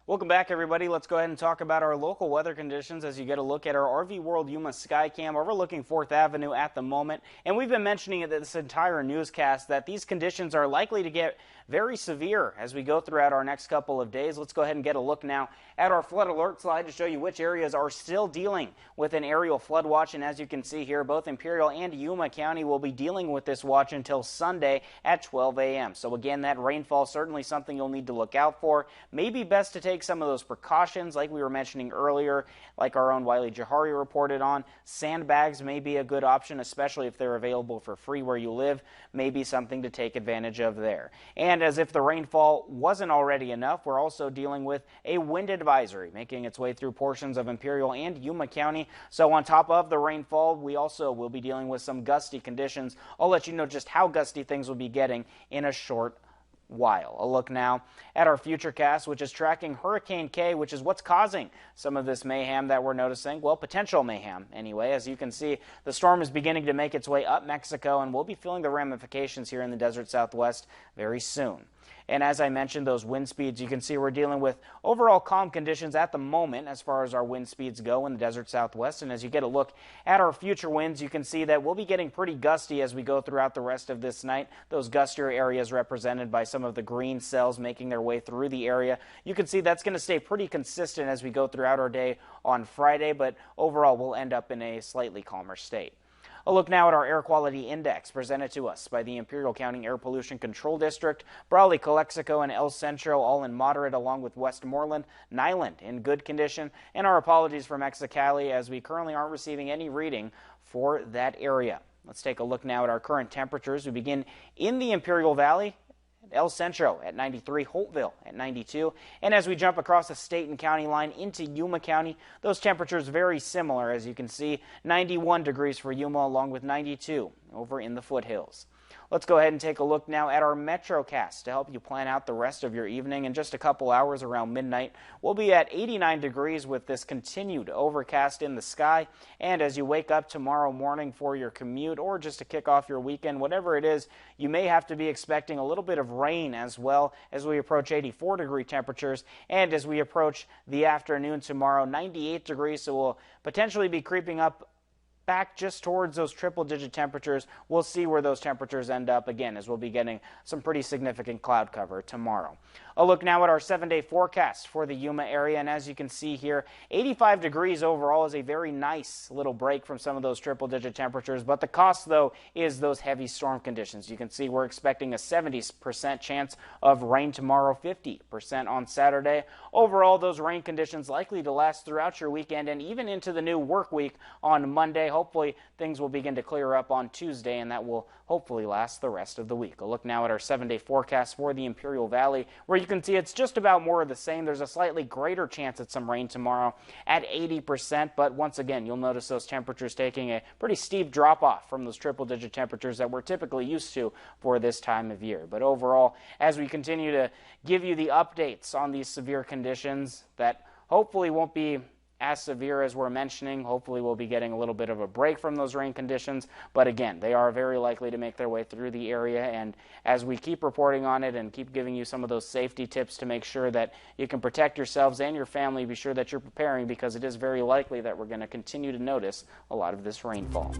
Welcome back, everybody. Let's go ahead and talk about our local weather conditions as you get a look at our RV World Yuma Skycam overlooking 4th Avenue at the moment. And we've been mentioning it this entire newscast that these conditions are likely to get very severe as we go throughout our next couple of days. Let's go ahead and get a look now at our flood alert slide to show you which areas are still dealing with an aerial flood watch. And as you can see here, both Imperial and Yuma County will be dealing with this watch until Sunday at 12 a.m. So again, that rainfall certainly something you'll need to look out for. Maybe best to take some of those precautions like we were mentioning earlier, like our own Wiley Jahari reported on. Sandbags may be a good option, especially if they're available for free where you live. Maybe something to take advantage of there. And as if the rainfall wasn't already enough, we're also dealing with a wind advisory making its way through portions of Imperial and Yuma County. So on top of the rainfall, we also will be dealing with some gusty conditions. I'll let you know just how gusty things will be getting in a short while. A look now at our Futurecast, which is tracking Hurricane K, which is what's causing some of this mayhem that we're noticing. Well, potential mayhem anyway. As you can see, the storm is beginning to make its way up Mexico, and we'll be feeling the ramifications here in the desert Southwest very soon. And as I mentioned, those wind speeds, you can see we're dealing with overall calm conditions at the moment as far as our wind speeds go in the desert Southwest. And as you get a look at our future winds, you can see that we'll be getting pretty gusty as we go throughout the rest of this night. Those gustier areas represented by some of the green cells making their way through the area. You can see that's going to stay pretty consistent as we go throughout our day on Friday, but overall we'll end up in a slightly calmer state. A look now at our air quality index presented to us by the Imperial County Air Pollution Control District. Brawley, Calexico, and El Centro all in moderate, along with Westmoreland, Nyland in good condition. And our apologies for Mexicali as we currently aren't receiving any reading for that area. Let's take a look now at our current temperatures. We begin in the Imperial Valley. El Centro at 93, Holtville at 92. And as we jump across the state and county line into Yuma County, those temperatures very similar. As you can see, 91 degrees for Yuma along with 92 over in the foothills. Let's go ahead and take a look now at our MetroCast to help you plan out the rest of your evening. In just a couple hours around midnight, we'll be at 89 degrees with this continued overcast in the sky. And as you wake up tomorrow morning for your commute or just to kick off your weekend, whatever it is, you may have to be expecting a little bit of rain as well as we approach 84-degree temperatures. And as we approach the afternoon tomorrow, 98 degrees, so we'll potentially be creeping up back just towards those triple-digit temperatures. We'll see where those temperatures end up again as we'll be getting some pretty significant cloud cover tomorrow. A look now at our 7-day forecast for the Yuma area, and as you can see here, 85 degrees overall is a very nice little break from some of those triple-digit temperatures, but the cost, though, is those heavy storm conditions. You can see we're expecting a 70% chance of rain tomorrow, 50% on Saturday. Overall, those rain conditions likely to last throughout your weekend and even into the new work week on Monday. Hopefully, things will begin to clear up on Tuesday, and that will hopefully last the rest of the week. A look now at our 7-day forecast for the Imperial Valley, where you can see it's just about more of the same. There's a slightly greater chance at some rain tomorrow at 80%, but once again, you'll notice those temperatures taking a pretty steep drop-off from those triple-digit temperatures that we're typically used to for this time of year. But overall, as we continue to give you the updates on these severe conditions that hopefully won't be as severe as we're mentioning. Hopefully we'll be getting a little bit of a break from those rain conditions, but again, they are very likely to make their way through the area, and as we keep reporting on it and keep giving you some of those safety tips to make sure that you can protect yourselves and your family, be sure that you're preparing, because it is very likely that we're going to continue to notice a lot of this rainfall.